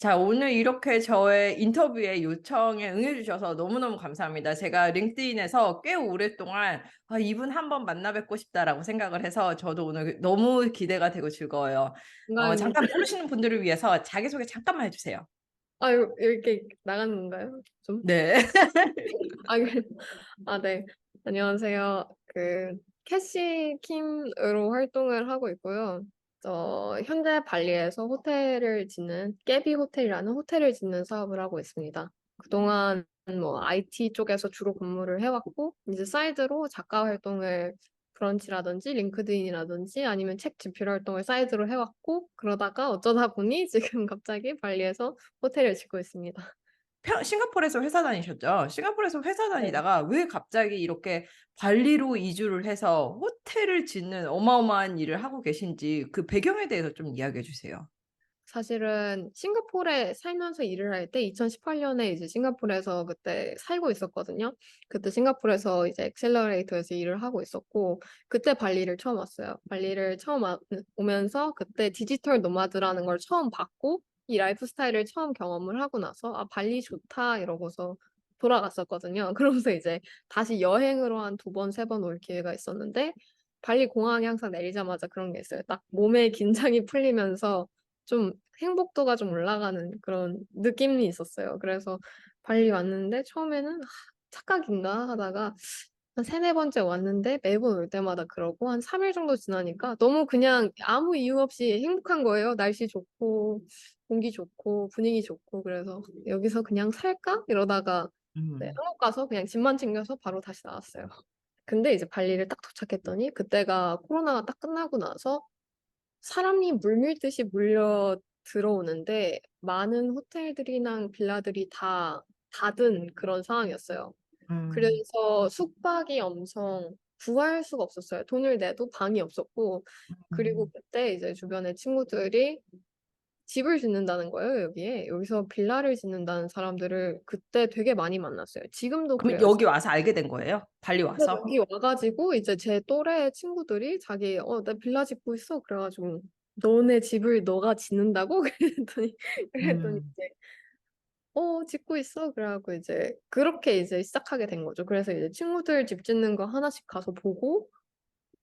자, 오늘 이렇게 저의 인터뷰에 요청에 응해주셔서 너무너무 감사합니다. 제가 링크드인에서 꽤 오랫동안 이분 한번 만나 뵙고 싶다라고 생각을 해서 저도 오늘 너무 기대가 되고 즐거워요. 건강입니다. 잠깐 모르시는 분들을 위해서 자기소개 잠깐만 해주세요. 아, 이렇게 나가는 건가요? 좀? 네. 아, 네. 안녕하세요. 캐시 킴으로 활동을 하고 있고요. 현재 발리에서 깨비 호텔이라는 호텔을 짓는 사업을 하고 있습니다. 그동안 뭐 IT 쪽에서 주로 근무를 해왔고, 이제 사이드로 작가 활동을 브런치라든지 링크드인이라든지 아니면 책 집필 활동을 사이드로 해왔고, 그러다가 어쩌다 보니 지금 갑자기 발리에서 호텔을 짓고 있습니다. 싱가포르에서 회사 다니셨죠? 싱가포르에서 회사 네. 다니다가 왜 갑자기 이렇게 발리로 이주를 해서 호텔을 짓는 어마어마한 일을 하고 계신지 그 배경에 대해서 좀 이야기해 주세요. 사실은 싱가포르에 살면서 일을 할 때 2018년에 이제 싱가포르에서 그때 살고 있었거든요. 그때 싱가포르에서 이제 엑셀러레이터에서 일을 하고 있었고 그때 발리를 처음 왔어요. 발리를 처음 오면서 그때 디지털 노마드라는 걸 처음 봤고 이 라이프 스타일을 처음 경험을 하고 나서 아, 발리 좋다 이러고서 돌아갔었거든요. 그러면서 이제 다시 여행으로 한 두 번, 세 번 올 기회가 있었는데 발리 공항에 항상 내리자마자 그런 게 있어요. 딱 몸의 긴장이 풀리면서 좀 행복도가 좀 올라가는 그런 느낌이 있었어요. 그래서 발리 왔는데 처음에는 착각인가 하다가 한 세네 번째 왔는데 매번 올 때마다 그러고 한 3일 정도 지나니까 너무 그냥 아무 이유 없이 행복한 거예요. 날씨 좋고 공기 좋고 분위기 좋고 그래서 여기서 그냥 살까? 이러다가 네, 음. 한국 가서 그냥 짐만 챙겨서 바로 다시 나왔어요. 근데 이제 발리를 딱 도착했더니 그때가 코로나가 딱 끝나고 나서 사람이 물밀듯이 몰려 들어오는데 많은 호텔들이나 빌라들이 다 닫은 그런 상황이었어요. 음. 그래서 숙박이 엄청 구할 수가 없었어요. 돈을 내도 방이 없었고, 그리고 음. 그때 이제 주변에 친구들이 집을 짓는다는 거예요, 여기에. 여기서 빌라를 짓는다는 사람들을 그때 되게 많이 만났어요. 지금도 그럼 그래요. 여기 와서 알게 된 거예요? 발리 근데 와서? 여기 와가지고 이제 제 또래 친구들이 나 빌라 짓고 있어. 그래가지고 너네 집을 너가 짓는다고? 그랬더니 음. 이제 짓고 있어. 그래갖고 이제 그렇게 이제 시작하게 된 거죠. 그래서 이제 친구들 집 짓는 거 하나씩 가서 보고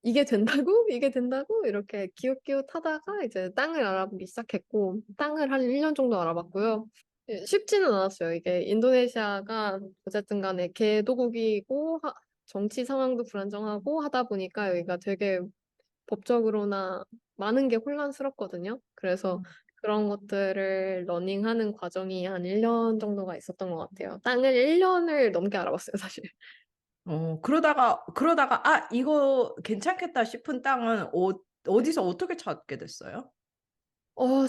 이게 된다고? 이게 된다고? 이렇게 기웃기웃 하다가 이제 땅을 알아보기 시작했고 땅을 한 1년 정도 알아봤고요. 쉽지는 않았어요. 이게 인도네시아가 어쨌든 간에 개도국이고 정치 상황도 불안정하고 하다 보니까 여기가 되게 법적으로나 많은 게 혼란스럽거든요. 그래서 그런 것들을 러닝하는 과정이 한 1년 정도가 있었던 것 같아요. 땅을 1년을 넘게 알아봤어요, 사실. 그러다가 이거 괜찮겠다 싶은 땅은 어디서 어떻게 찾게 됐어요?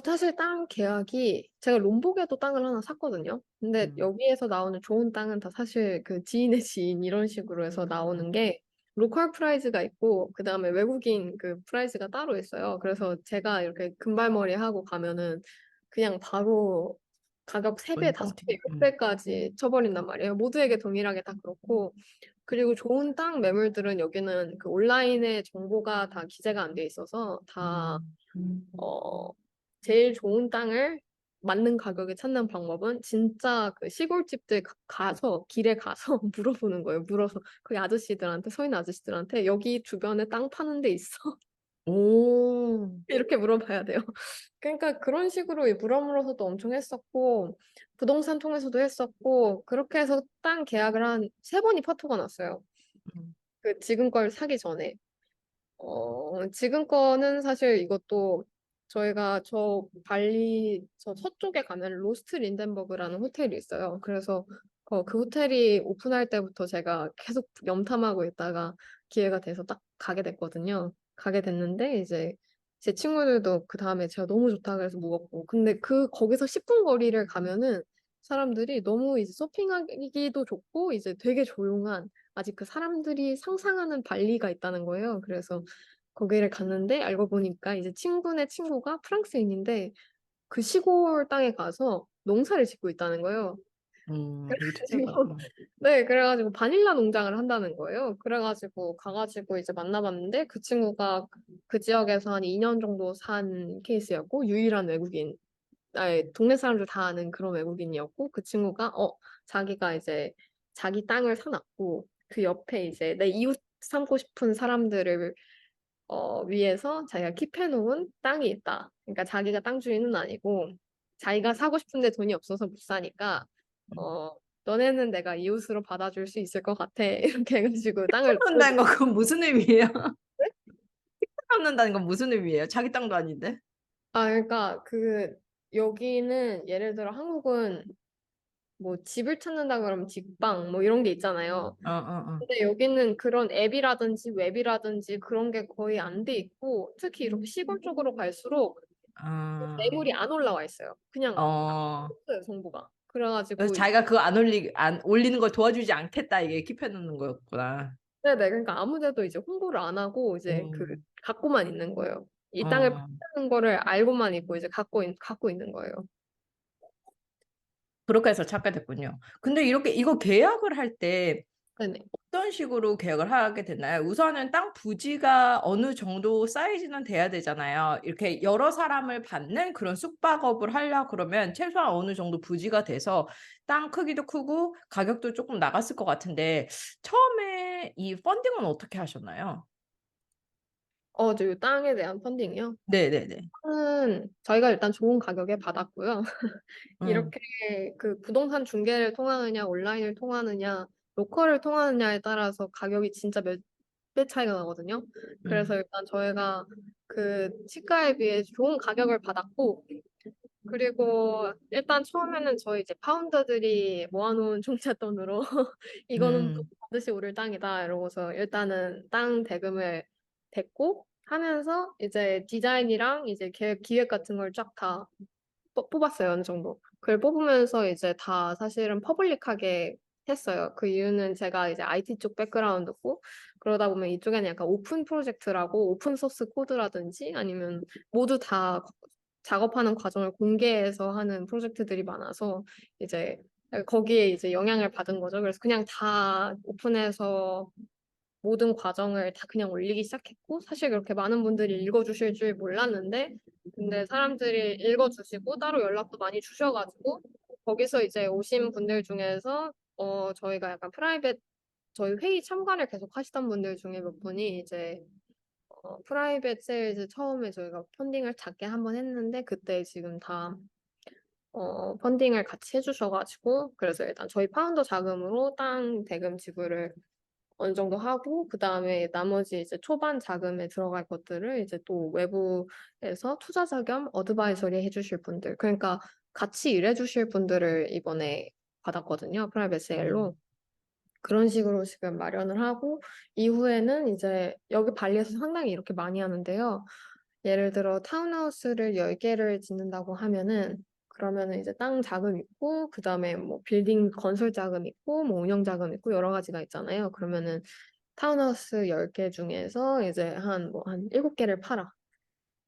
사실 땅 계약이 제가 롬복에도 땅을 하나 샀거든요. 근데 음. 여기에서 나오는 좋은 땅은 다 사실 그 지인의 지인 이런 식으로 해서 나오는 게 로컬 프라이즈가 있고 그다음에 외국인 그 프라이즈가 따로 있어요. 그래서 제가 이렇게 금발머리 하고 가면은 그냥 바로 가격 3배, 뻥튀기. 5배, 6배까지 쳐버린단 말이에요. 모두에게 동일하게 다 그렇고 그리고 좋은 땅 매물들은 여기는 그 온라인에 정보가 다 기재가 안 돼 있어서 다 음. 어, 제일 좋은 땅을 맞는 가격에 찾는 방법은 진짜 그 시골집들 가서 길에 가서 물어보는 거예요. 물어서 그 아저씨들한테 서 있는 아저씨들한테 여기 주변에 땅 파는 데 있어? 오. 이렇게 물어봐야 돼요. 그러니까 그런 식으로 물어물어서도 엄청 했었고 부동산 통해서도 했었고 그렇게 해서 땅 계약을 한 3번이 파토가 났어요. 음. 그 지금 걸 사기 전에. 지금 거는 사실 이것도 저희가 저 서쪽에 가면 로스트 린덴버그라는 호텔이 있어요. 그래서 그 호텔이 오픈할 때부터 제가 계속 염탐하고 있다가 기회가 돼서 딱 가게 됐거든요. 가게 됐는데 이제 제 친구들도 그 다음에 제가 너무 좋다 그래서 묵었고 근데 거기서 10분 거리를 가면은 사람들이 너무 이제 서핑하기도 좋고 이제 되게 조용한 아직 그 사람들이 상상하는 발리가 있다는 거예요. 그래서 거기를 갔는데 알고 보니까 이제 친구네 친구가 프랑스인인데 그 시골 땅에 가서 농사를 짓고 있다는 거예요. 되게 그래가지고 특이하다. 네, 그래가지고 바닐라 농장을 한다는 거예요. 그래가지고 가가지고 이제 만나봤는데 그 친구가 그 지역에서 한 2년 정도 산 케이스였고 유일한 외국인. 동네 사람들 다 아는 그런 외국인이었고 그 친구가 자기가 이제 자기 땅을 사놨고 그 옆에 이제 내 이웃 삼고 싶은 사람들을 위해서 자기가 킵해놓은 땅이 있다. 그러니까 자기가 땅 주인은 아니고 자기가 사고 싶은데 돈이 없어서 못 사니까 어 너네는 내가 이웃으로 받아줄 수 있을 것 같아. 이렇게 해가지고 땅을 찾는다는 거 그건 무슨 의미예요? 찾는다는 건 무슨 의미예요? 자기 땅도 아닌데. 그러니까 여기는 예를 들어 한국은 뭐 집을 찾는다 그러면 직방 뭐 이런 게 있잖아요. 어, 어, 어. 근데 여기는 그런 앱이라든지 웹이라든지 그런 게 거의 안 돼 있고 특히 이렇게 시골 쪽으로 갈수록 아, 매물이 안 올라와 있어요. 그냥 어. 없어요, 정보가. 그래서 그래가지고 자기가 그거 안 올리는 걸 도와주지 않겠다 이게 킵해놓는 거였구나. 네네 그러니까 아무데도 이제 홍보를 안 하고 이제 음, 갖고만 있는 거예요. 이 땅을 어. 파는 거를 알고만 있고 이제 갖고 있는 거예요. 그렇게 해서 찾게 됐군요. 근데 이렇게 이거 계약을 할 때 네네. 어떤 식으로 계약을 하게 됐나요? 우선은 땅 부지가 어느 정도 사이즈는 돼야 되잖아요. 이렇게 여러 사람을 받는 그런 쑥박업을 하려 그러면 최소한 어느 정도 부지가 돼서 땅 크기도 크고 가격도 조금 나갔을 것 같은데 처음에 이 펀딩은 어떻게 하셨나요? 저 땅에 대한 펀딩이요. 네네네. 땅은 저희가 일단 좋은 가격에 받았고요. 음, 이렇게 그 부동산 중개를 통하느냐, 온라인을 통하느냐, 로컬을 통하느냐에 따라서 가격이 진짜 몇 배 차이가 나거든요. 그래서 음, 일단 저희가 그 시가에 비해 좋은 가격을 받았고, 그리고 일단 처음에는 저희 이제 파운더들이 모아놓은 종잣돈으로 이거는 또 음, 반드시 오를 땅이다 이러고서 일단은 땅 대금을 댔고 하면서 이제 디자인이랑 이제 계획 기획 같은 걸 쫙 다 뽑았어요 어느 정도. 그걸 뽑으면서 이제 다 사실은 퍼블릭하게 했어요. 그 이유는 제가 이제 IT 쪽 백그라운드고 그러다 보면 이쪽에는 약간 오픈 프로젝트라고 오픈 소스 코드라든지 아니면 모두 다 작업하는 과정을 공개해서 하는 프로젝트들이 많아서 이제 거기에 이제 영향을 받은 거죠. 그래서 그냥 다 오픈해서 모든 과정을 다 그냥 올리기 시작했고 사실 그렇게 많은 분들이 읽어주실 줄 몰랐는데 근데 사람들이 읽어주시고 따로 연락도 많이 주셔가지고 거기서 이제 오신 분들 중에서 저희가 약간 프라이빗 저희 회의 참가를 계속 하시던 분들 중에 몇 분이 이제 프라이빗 세일즈 처음에 저희가 펀딩을 작게 한번 했는데 그때 지금 다 펀딩을 같이 해주셔가지고 그래서 일단 저희 파운더 자금으로 땅 대금 지불을 어느 정도 하고 그다음에 나머지 이제 초반 자금에 들어갈 것들을 이제 또 외부에서 투자자 겸 어드바이저리 해주실 분들 그러니까 같이 일해주실 분들을 이번에 받았거든요. 프라이빗 세일로. 음, 그런 식으로 지금 마련을 하고 이후에는 이제 여기 발리에서 상당히 이렇게 많이 하는데요. 예를 들어 타운하우스를 10개를 짓는다고 하면은 그러면은 이제 땅 자금 있고 그다음에 뭐 빌딩 건설 자금 있고 뭐 운영 자금 있고 여러 가지가 있잖아요. 그러면은 타운하우스 10개 중에서 이제 한 7개를 팔아.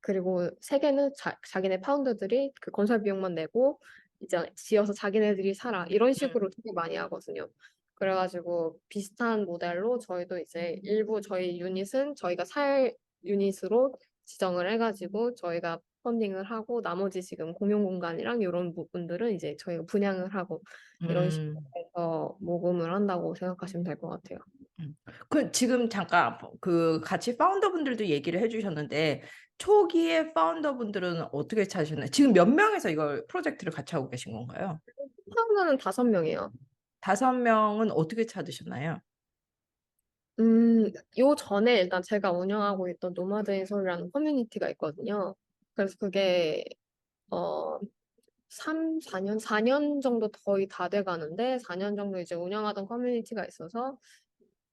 그리고 3개는 자기네 파운더들이 그 건설 비용만 내고 이제 지어서 자기네들이 살아. 이런 음, 식으로 되게 많이 하거든요. 그래가지고 비슷한 모델로 저희도 이제 일부 저희 유닛은 저희가 살 유닛으로 지정을 해가지고 저희가 펀딩을 하고 나머지 지금 공용 공간이랑 이런 부분들은 이제 저희가 분양을 하고 이런 식으로 음. 해서 모금을 한다고 생각하시면 될 것 같아요. 그 지금 잠깐 그 같이 파운더분들도 얘기를 해주셨는데 초기에 파운더분들은 어떻게 찾으셨나요? 지금 몇 명에서 이걸 프로젝트를 같이 하고 계신 건가요? 파운더는 5명이에요. 5명은 어떻게 찾으셨나요? 요 전에 일단 제가 운영하고 있던 노마드인 서울이라는 커뮤니티가 있거든요. 그래서 그게, 어, 4년 정도 거의 다 돼 가는데, 4년 정도 이제 운영하던 커뮤니티가 있어서,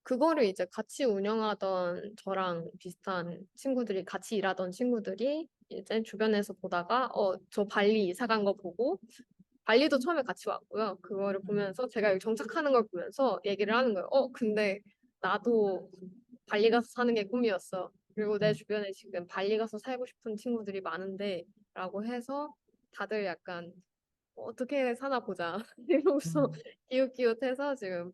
그거를 이제 같이 운영하던 저랑 비슷한 친구들이, 같이 일하던 친구들이 이제 주변에서 보다가, 저 발리 이사 간 거 보고, 발리도 처음에 같이 왔고요. 그거를 보면서 제가 여기 정착하는 걸 보면서 얘기를 하는 거예요. 근데 나도 발리 가서 사는 게 꿈이었어. 그리고 내 음, 주변에 지금 발리 가서 살고 싶은 친구들이 많은데 라고 해서 다들 약간 어떻게 사나 보자. 이러고서 음, 기웃기웃해서 지금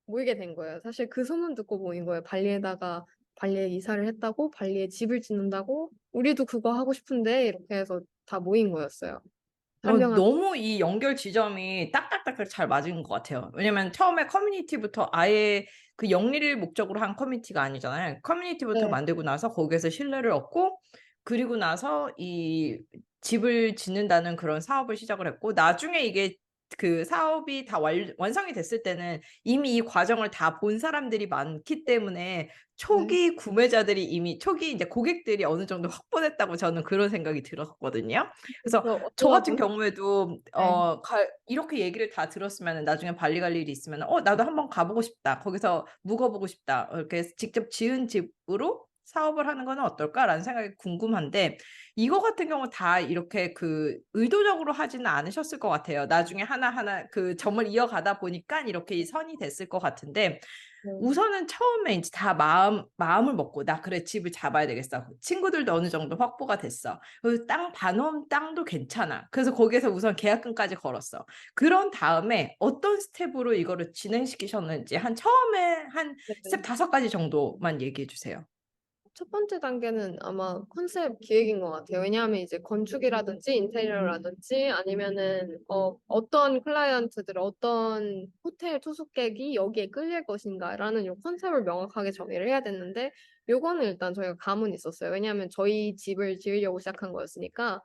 모이게 된 거예요. 사실 그 소문 듣고 모인 거예요. 발리에 이사를 했다고, 발리에 집을 짓는다고, 우리도 그거 하고 싶은데 이렇게 해서 다 모인 거였어요. 설명하면. 너무 이 연결 지점이 딱딱딱 잘 맞은 것 같아요. 왜냐면 처음에 커뮤니티부터 아예 그 영리를 목적으로 한 커뮤니티가 아니잖아요. 커뮤니티부터 네, 만들고 나서 거기에서 신뢰를 얻고, 그리고 나서 이 집을 짓는다는 그런 사업을 시작을 했고, 나중에 이게 그 사업이 다 완성이 됐을 때는 이미 이 과정을 다 본 사람들이 많기 때문에 네. 초기 구매자들이 이미 초기 이제 고객들이 어느 정도 확보됐다고 저는 그런 생각이 들었거든요. 그래서 그래서 저 어쩌다 같은 보니, 경우에도 네, 이렇게 얘기를 다 들었으면 나중에 발리 갈 일이 있으면 나도 한번 가보고 싶다. 거기서 묵어보고 싶다. 이렇게 직접 지은 집으로 사업을 하는 거는 어떨까라는 생각이 궁금한데, 이거 같은 경우 다 이렇게 그 의도적으로 하지는 않으셨을 것 같아요. 나중에 하나하나 그 점을 이어가다 보니까 이렇게 이 선이 됐을 것 같은데, 네. 우선은 처음에 이제 다 마음을 먹고, 나 그래, 집을 잡아야 되겠어. 친구들도 어느 정도 확보가 됐어. 그리고 반원 땅도 괜찮아. 그래서 거기에서 우선 계약금까지 걸었어. 그런 다음에 어떤 스텝으로 이거를 진행시키셨는지 처음에 한 스텝 네. 5가지 정도만 얘기해 주세요. 첫 번째 단계는 아마 컨셉 기획인 것 같아요. 왜냐하면 이제 건축이라든지 인테리어라든지 아니면은 어떤 클라이언트들, 어떤 호텔 투숙객이 여기에 끌릴 것인가라는 요 컨셉을 명확하게 정의를 해야 됐는데 요거는 일단 저희가 감은 있었어요. 왜냐하면 저희 집을 지으려고 시작한 거였으니까.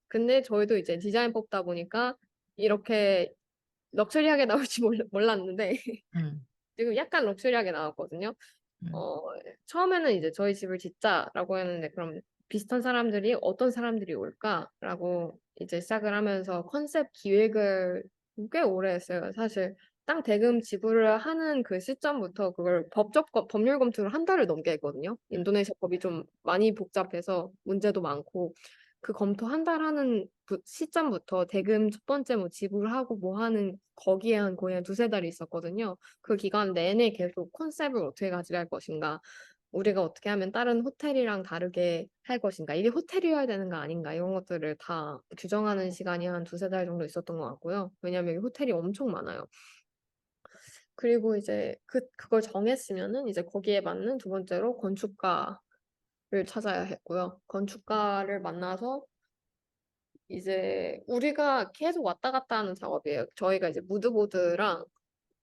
근데 저희도 이제 디자인 뽑다 보니까 이렇게 럭셔리하게 나올지 몰랐는데 음, 지금 약간 럭셔리하게 나왔거든요. 음, 어, 처음에는 이제 저희 집을 짓자라고 했는데 그럼 비슷한 사람들이 어떤 사람들이 올까라고 이제 시작을 하면서 컨셉 기획을 꽤 오래 했어요. 사실 땅 대금 지불을 하는 그 시점부터 그걸 법률 검토를 한 달을 넘게 했거든요. 인도네시아 법이 좀 많이 복잡해서 문제도 많고 그 검토 한 달 하는 시점부터 대금 첫 번째 뭐 지불하고 뭐 하는 거기에 한 거의 한 두세 달이 있었거든요. 그 기간 내내 계속 컨셉을 어떻게 가져갈 것인가, 우리가 어떻게 하면 다른 호텔이랑 다르게 할 것인가, 이게 호텔이어야 되는 거 아닌가, 이런 것들을 다 규정하는 시간이 한 두세 달 정도 있었던 것 같고요. 왜냐하면 여기 호텔이 엄청 많아요. 그리고 이제 그걸 정했으면은 이제 거기에 맞는 두 번째로 건축가를 찾아야 했고요. 건축가를 만나서 이제 우리가 계속 왔다 갔다 하는 작업이에요. 저희가 이제 무드보드랑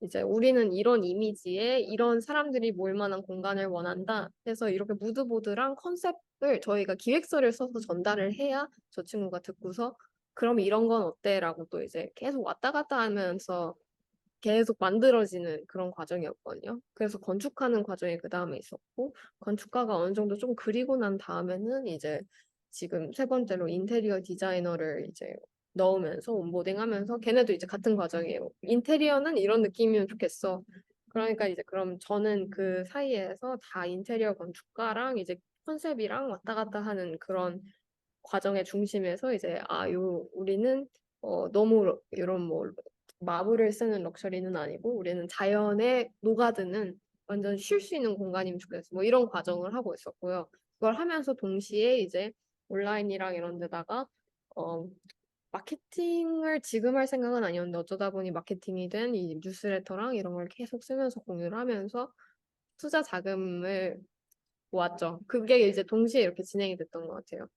이제 우리는 이런 이미지에 이런 사람들이 모일 만한 공간을 원한다 해서 이렇게 무드보드랑 컨셉을 저희가 기획서를 써서 전달을 해야 저 친구가 듣고서 그럼 이런 건 어때? 라고 또 이제 계속 왔다 갔다 하면서 계속 만들어지는 그런 과정이었거든요. 그래서 건축하는 과정이 그 다음에 있었고, 건축가가 어느 정도 좀 그리고 난 다음에는 이제 지금 세 번째로 인테리어 디자이너를 이제 넣으면서 온보딩하면서 걔네도 이제 같은 과정이에요. 인테리어는 이런 느낌이면 좋겠어. 그러니까 이제 그럼 저는 그 사이에서 다 인테리어 건축가랑 이제 컨셉이랑 왔다 갔다 하는 그런 과정의 중심에서 이제 우리는 너무 이런 뭐 마블을 쓰는 럭셔리는 아니고 우리는 자연에 녹아드는 완전 쉴 수 있는 공간이면 좋겠어. 뭐 이런 과정을 하고 있었고요. 그걸 하면서 동시에 이제 온라인이랑 이런 데다가 어, 마케팅을 지금 할 생각은 아니었는데 어쩌다 보니 마케팅이 된 이 뉴스레터랑 이런 걸 계속 쓰면서 공유를 하면서 투자 자금을 모았죠. 그게 이제 동시에 이렇게 진행이 됐던 것 같아요.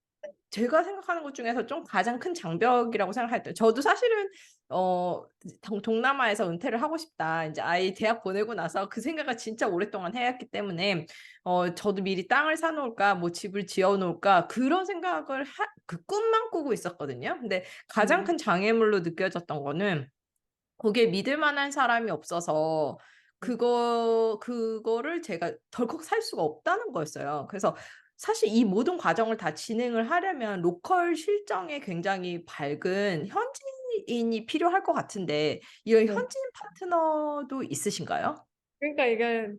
제가 생각하는 것 중에서 좀 가장 큰 장벽이라고 생각할 때, 저도 사실은 동남아에서 은퇴를 하고 싶다. 이제 아이 대학 보내고 나서 그 생각을 진짜 오랫동안 해왔기 때문에 저도 미리 땅을 사놓을까, 뭐 집을 지어놓을까 그런 생각을 그 꿈만 꾸고 있었거든요. 근데 가장 음, 큰 장애물로 느껴졌던 거는 거기에 믿을 만한 사람이 없어서 그거를 제가 덜컥 살 수가 없다는 거였어요. 그래서 사실 이 모든 과정을 다 진행을 하려면 로컬 실정에 굉장히 밝은 현지인이 필요할 것 같은데, 이런 네. 현지인 파트너도 있으신가요? 그러니까 이게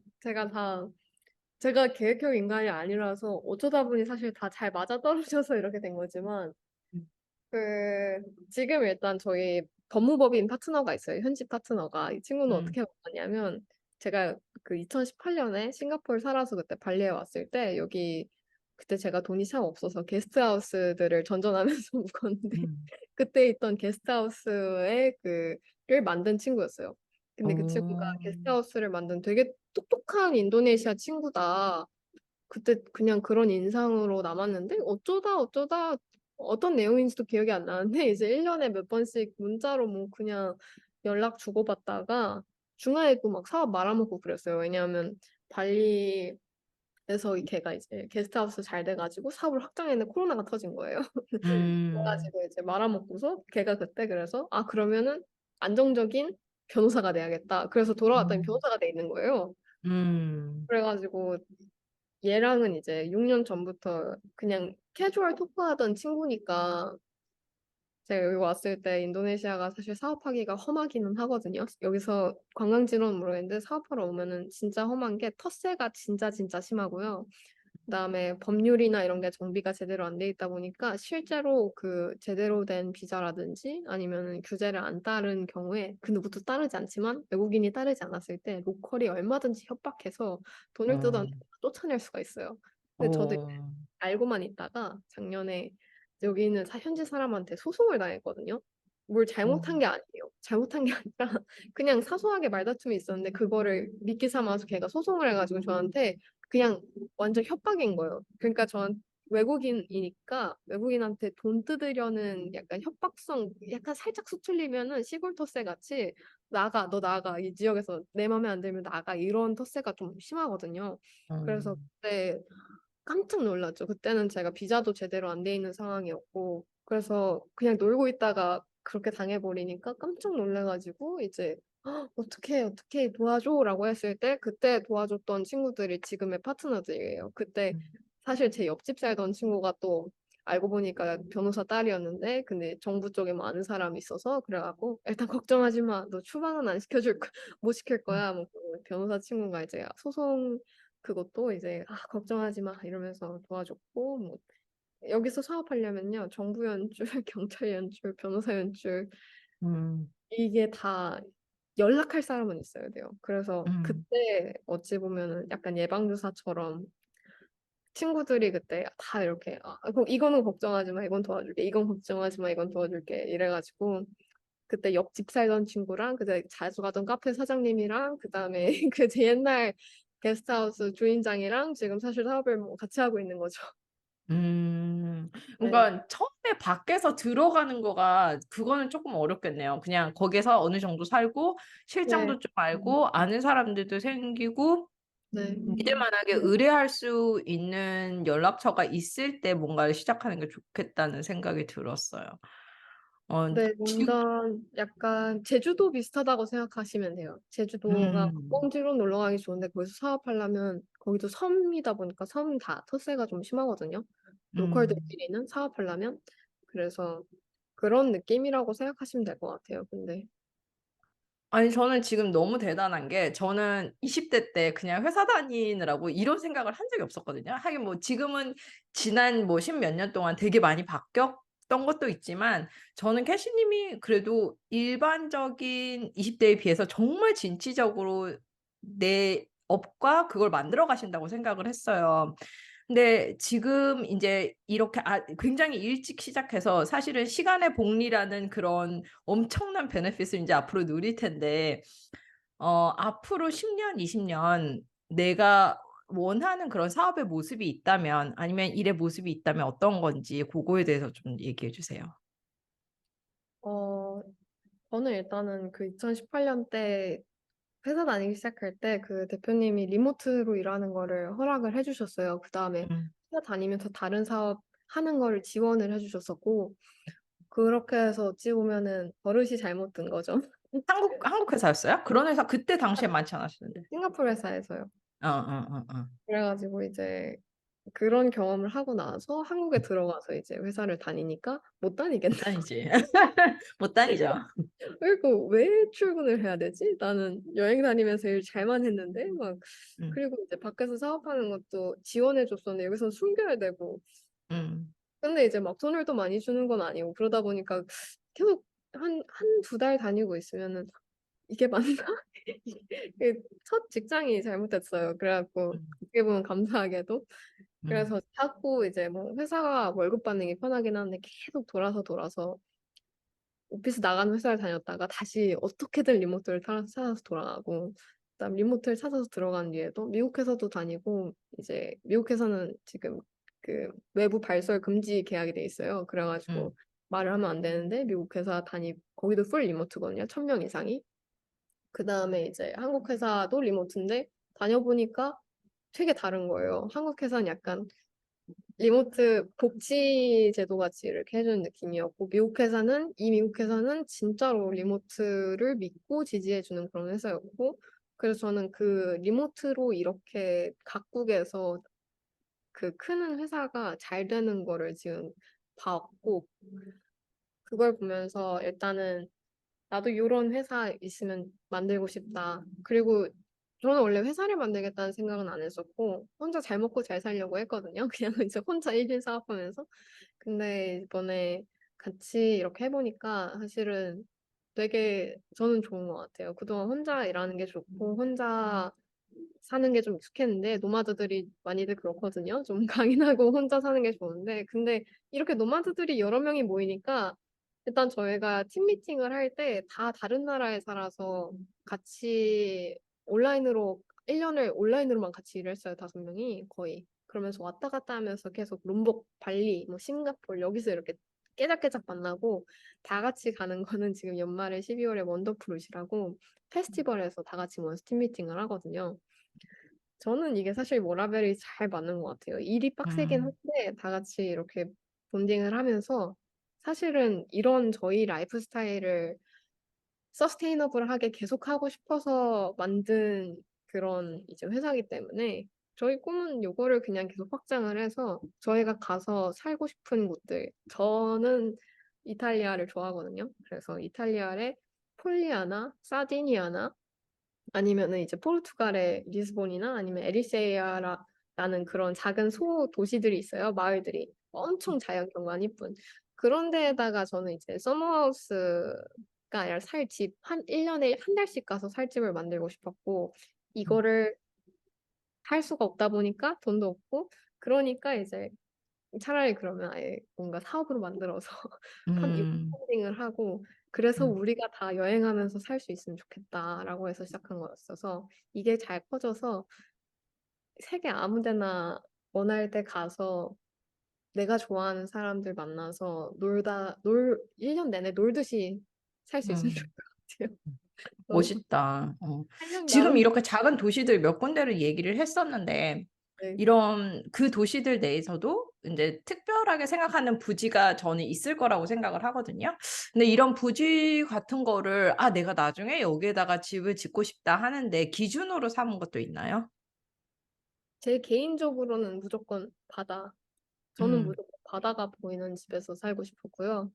제가 계획형 인간이 아니라서 어쩌다 보니 사실 다 잘 맞아떨어져서 이렇게 된 거지만 음. 그 지금 일단 저희 법무법인 파트너가 있어요. 현지 파트너가. 이 친구는 음, 어떻게 만났냐면 제가 그 2018년에 싱가포르 살아서 그때 발리에 왔을 때 여기 그때 제가 돈이 참 없어서 게스트하우스들을 전전하면서 묵었는데 음. 그때 있던 게스트하우스에 그를 만든 친구였어요. 근데 그 친구가 어, 게스트하우스를 만든 되게 똑똑한 인도네시아 친구다. 그때 그냥 그런 인상으로 남았는데 어쩌다 어떤 내용인지도 기억이 안 나는데 이제 1년에 몇 번씩 문자로 뭐 그냥 연락 주고받다가 중간에 또 막 사업 말아먹고 그랬어요. 왜냐하면 발리에서 이 걔가 이제 게스트하우스 잘 돼가지고 사업을 확장했는데 코로나가 터진 거예요. 음, 그래가지고 이제 말아먹고서 걔가 그때 그래서 아 그러면은 안정적인 변호사가 돼야겠다. 그래서 돌아왔더니 음, 변호사가 돼 있는 거예요. 음, 그래가지고 얘랑은 이제 6년 전부터 그냥 캐주얼 토크하던 친구니까 제가 여기 왔을 때 인도네시아가 사실 사업하기가 험하기는 하거든요. 여기서 관광지로는 모르겠는데 사업하러 오면은 진짜 험한 게 텃세가 진짜 심하고요. 그다음에 법률이나 이런 게 정비가 제대로 안 돼 있다 보니까 실제로 그 제대로 된 비자라든지 아니면 규제를 안 따른 경우에 그 누구도 따르지 않지만 외국인이 따르지 않았을 때 로컬이 얼마든지 협박해서 돈을 뜯어 음, 쫓아낼 수가 있어요. 근데 저도 어, 알고만 있다가 작년에 여기는 현지 사람한테 소송을 당했거든요. 뭘 잘못한 음, 게 아니에요. 잘못한 게 아니라 그냥 사소하게 말다툼이 있었는데 그거를 미끼 삼아서 걔가 소송을 해가지고 저한테 그냥 완전 협박인 거예요. 그러니까 전 외국인이니까 외국인한테 돈 뜯으려는 약간 협박성 약간 살짝 수틀리면은 시골 텃세 같이 나가 너 나가 이 지역에서 내 맘에 안 들면 나가 이런 텃세가 좀 심하거든요. 그래서 음, 그때 깜짝 놀랐죠. 그때는 제가 비자도 제대로 안 돼 있는 상황이었고, 그래서 그냥 놀고 있다가 그렇게 당해버리니까 깜짝 놀래가지고, 이제, 어떻게 도와줘라고 했을 때, 그때 도와줬던 친구들이 지금의 파트너들이에요. 그때 사실 제 옆집 살던 친구가 또 알고 보니까 변호사 딸이었는데, 근데 정부 쪽에 뭐 아는 사람이 있어서, 그래갖고, 일단 걱정하지 마. 너 추방은 안 시켜줄 거, 못 시킬 거야. 뭐, 그 변호사 친구가 이제 소송 그것도 이제 아 걱정하지 마 이러면서 도와줬고 뭐 여기서 사업하려면요 정부 연출, 경찰 연출, 변호사 연출 음, 이게 다 연락할 사람은 있어야 돼요. 그래서 음, 그때 어찌 보면은 약간 예방주사처럼 친구들이 그때 다 이렇게 그럼 이거는 걱정하지 마 이건 도와줄게 이건 걱정하지 마 이건 도와줄게 이래가지고 그때 옆집 살던 친구랑 그때 자주 가던 카페 사장님이랑 그다음에 그 제 옛날 게스트하우스 주인장이랑 지금 사실 사업을 뭐 같이 하고 있는 거죠. 음. 네, 그러니까 처음에 밖에서 들어가는 거가 그거는 조금 어렵겠네요. 그냥 거기서 어느 정도 살고 네, 실정도 좀 알고 아는 사람들도 생기고 네, 믿을만하게 의뢰할 수 있는 연락처가 있을 때 뭔가를 시작하는 게 좋겠다는 생각이 들었어요. 어, 네, 지금, 완전 약간 제주도 비슷하다고 생각하시면 돼요. 제주도가 음, 꽁지로 놀러 가기 좋은데 거기서 사업하려면 거기도 섬이다 보니까 섬 다 텃세가 좀 심하거든요. 음. 로컬들끼리는 사업하려면 그래서 그런 느낌이라고 생각하시면 될 것 같아요. 근데 아니, 저는 지금 너무 대단한 게, 저는 20대 때 그냥 회사 다니느라고 이런 생각을 한 적이 없었거든요. 하긴 뭐 지금은 지난 뭐 십몇 년 동안 되게 많이 바뀌었던 것도 있지만, 저는 캐시님이 그래도 일반적인 20대에 비해서 정말 진취적으로 내 업과 그걸 만들어 가신다고 생각을 했어요. 근데 지금 이제 이렇게 굉장히 일찍 시작해서 사실은 시간의 복리라는 그런 엄청난 베네핏을 이제 앞으로 누릴 텐데 앞으로 10년, 20년 내가 원하는 그런 사업의 모습이 있다면 아니면 일의 모습이 있다면 어떤 건지 그거에 대해서 좀 얘기해 주세요. 어 저는 일단은 그 2018년 때 회사 다니기 시작할 때 그 대표님이 리모트로 일하는 거를 허락을 해주셨어요. 그 다음에 음. 회사 다니면서 다른 사업 하는 거를 지원을 해주셨었고 그렇게 해서 어찌 보면은 버릇이 잘못 든 거죠. 한국 회사였어요? 그런 회사 그때 당시에 많지 않았었는데. 싱가포르 회사에서요. 어. 그래가지고 이제 그런 경험을 하고 나서 한국에 들어가서 이제 회사를 다니니까 못 다니겠네. 못 다니지. 못 다니죠. 그리고 왜 출근을 해야 되지? 나는 여행 다니면서 일 잘만 했는데 막 음, 그리고 이제 밖에서 사업하는 것도 지원해 줬었는데 여기서 숨겨야 되고 음, 근데 이제 막 돈을 또 많이 주는 건 아니고 그러다 보니까 계속 한 두 달 다니고 있으면은 이게 맞나? 이게 첫 직장이 잘못됐어요. 그래갖고 음, 어떻게 보면 감사하게도 음. 그래서 자꾸 이제 뭐 회사가 월급 받는 게 편하긴 한데 계속 돌아서 오피스 나가는 회사를 다녔다가 다시 어떻게든 리모트를 찾아서 돌아가고 그다음 리모트를 찾아서 들어간 뒤에도 미국 회사도 다니고 이제 미국 회사는 지금 그 외부 발설 금지 계약이 돼 있어요. 음, 그래가지고 말을 하면 안 되는데 미국 회사 거기도 풀 리모트거든요. 1,000명 이상이. 그 다음에 이제 한국 회사도 리모트인데 다녀보니까 되게 다른 거예요. 한국 회사는 약간 리모트 복지 제도 같이 이렇게 해주는 느낌이었고, 미국 회사는 진짜로 리모트를 믿고 지지해주는 그런 회사였고, 그래서 저는 그 리모트로 이렇게 각국에서 그 큰 회사가 잘 되는 거를 지금 봤고, 그걸 보면서 일단은 나도 이런 회사 있으면 만들고 싶다. 그리고 저는 원래 회사를 만들겠다는 생각은 안 했었고, 혼자 잘 먹고 잘 살려고 했거든요. 그냥 이제 혼자 일일 사업하면서. 근데 이번에 같이 이렇게 해보니까 사실은 되게 저는 좋은 것 같아요. 그동안 혼자 일하는 게 좋고, 혼자 사는 게 좀 익숙했는데, 노마드들이 많이들 그렇거든요. 좀 강인하고 혼자 사는 게 좋은데, 근데 이렇게 노마드들이 여러 명이 모이니까 일단 저희가 팀 미팅을 할 때 다 다른 나라에 살아서 같이 온라인으로 1년을 온라인으로만 같이 일을 했어요. 5명이 거의. 그러면서 왔다 갔다 하면서 계속 롬복, 발리, 뭐 싱가포르 여기서 이렇게 깨작깨작 만나고 다 같이 가는 거는 지금 연말에 12월에 원더풀루시라고 페스티벌에서 다 같이 모여서 팀 미팅을 하거든요. 저는 이게 사실 워라밸이 잘 맞는 것 같아요. 일이 빡세긴 음, 한데 다 같이 이렇게 본딩을 하면서 사실은 이런 저희 라이프 스타일을 서스테이너블하게 계속하고 싶어서 만든 그런 이제 회사이기 때문에 저희 꿈은 요거를 그냥 계속 확장을 해서 저희가 가서 살고 싶은 곳들 저는 이탈리아를 좋아하거든요. 그래서 이탈리아의 폴리아나, 사디니아나 아니면은 이제 포르투갈의 리스본이나 아니면 에리세이아라는 그런 작은 소 도시들이 있어요. 마을들이 엄청 자연 경관 이쁜 그런 데에다가 저는 이제 서머하우스가 아니라 살 집 한 1년에 한 달씩 가서 살 집을 만들고 싶었고 이거를 할 수가 없다 보니까 돈도 없고 그러니까 이제 차라리 그러면 아예 뭔가 사업으로 만들어서 한 음, 펀딩을 하고 그래서 음, 우리가 다 여행하면서 살 수 있으면 좋겠다라고 해서 시작한 거였어서 이게 잘 커져서 세계 아무 데나 원할 때 가서 내가 좋아하는 사람들 만나서 1년 내내 놀듯이 살 수 있으면 좋을 음. 것 같아요. 너무 멋있다. 살면 지금 나름 이렇게 작은 도시들 몇 군데를 얘기를 했었는데, 네. 이런 그 도시들 내에서도 이제 특별하게 생각하는 부지가 저는 있을 거라고 생각을 하거든요. 근데 이런 부지 같은 거를, 아, 내가 나중에 여기에다가 집을 짓고 싶다 하는데 기준으로 삼은 것도 있나요? 제 개인적으로는 무조건 바다. 저는 음, 무조건 바다가 보이는 집에서 살고 싶었고요.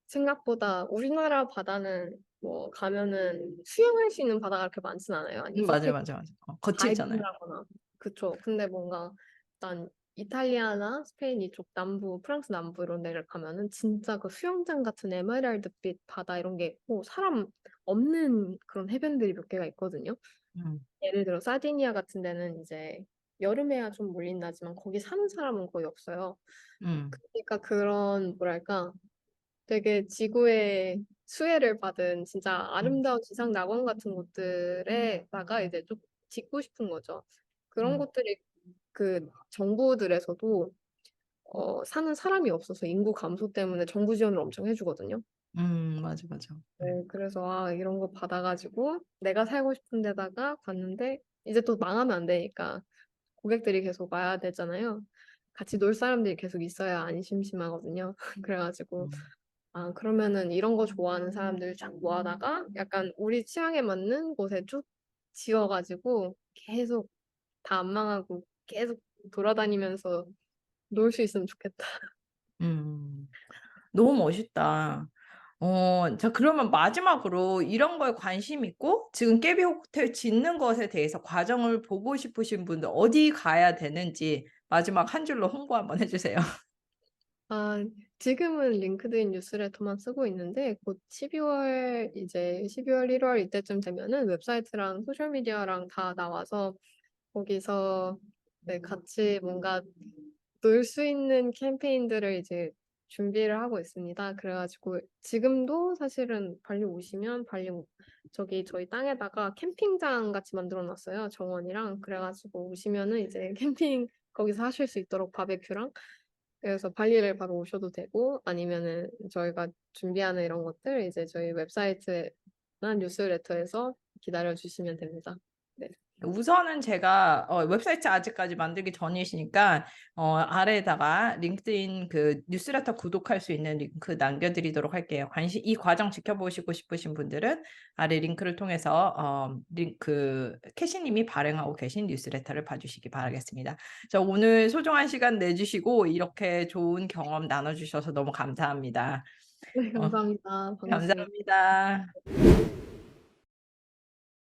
생각보다 우리나라 바다는 뭐 가면은 수영할 수 있는 바다가 그렇게 많진 않아요. 아니면 맞아요, 서핑, 맞아요, 맞아요. 거칠잖아요. 다이빙을 하거나. 그쵸. 근데 뭔가 일단 이탈리아나 스페인 이쪽 남부, 프랑스 남부 이런 데를 가면은 진짜 그 수영장 같은 에메랄드빛 바다 이런 게 있고 사람 없는 그런 해변들이 몇 개가 있거든요. 음, 예를 들어 사디니아 같은 데는 이제 여름에야 좀 몰린다지만 거기 사는 사람은 거의 없어요. 음, 그러니까 그런 뭐랄까 되게 지구의 수혜를 받은 진짜 음, 아름다운 지상 낙원 같은 곳들에다가 이제 좀 짓고 싶은 거죠. 그런 음, 곳들이 그 정부들에서도 사는 사람이 없어서 인구 감소 때문에 정부 지원을 엄청 해주거든요. 맞아, 맞아. 네, 그래서 이런 거 받아가지고 내가 살고 싶은 데다가 갔는데 이제 또 망하면 안 되니까 고객들이 계속 와야 되잖아요. 같이 놀 사람들이 계속 있어야 안 심심하거든요. 그래가지고 음, 그러면은 이런 거 좋아하는 사람들 쫙 모아다가 약간 우리 취향에 맞는 곳에 쭉 지어가지고 계속 다 안 망하고 계속 돌아다니면서 놀 수 있으면 좋겠다. 음. 너무 멋있다. 자, 그러면 마지막으로 이런 거에 관심 있고 지금 깨비 호텔 짓는 것에 대해서 과정을 보고 싶으신 분들 어디 가야 되는지 마지막 한 줄로 홍보 한번 해주세요. 아, 지금은 링크드인 뉴스레터만 쓰고 있는데 곧 12월 1월 이때쯤 되면은 웹사이트랑 소셜미디어랑 다 나와서 거기서 네, 같이 뭔가 놀 수 있는 캠페인들을 이제 준비를 하고 있습니다. 그래가지고 지금도 사실은 발리 오시면 저기 저희 땅에다가 캠핑장 같이 만들어 놨어요. 정원이랑 그래가지고 오시면은 이제 캠핑 거기서 하실 수 있도록 바베큐랑. 그래서 발리를 바로 오셔도 되고 아니면은 저희가 준비하는 이런 것들 이제 저희 웹사이트나 뉴스레터에서 기다려 주시면 됩니다. 네. 우선은 제가 웹사이트 아직까지 만들기 전이시니까 아래에다가 링크드인 그 뉴스레터 구독할 수 있는 링크 남겨드리도록 할게요. 이 과정 지켜보시고 싶으신 분들은 아래 링크를 통해서 캐시님이 발행하고 계신 뉴스레터를 봐주시기 바라겠습니다. 자, 오늘 소중한 시간 내주시고 이렇게 좋은 경험 나눠주셔서 너무 감사합니다. 네, 감사합니다. 반갑습니다. 감사합니다.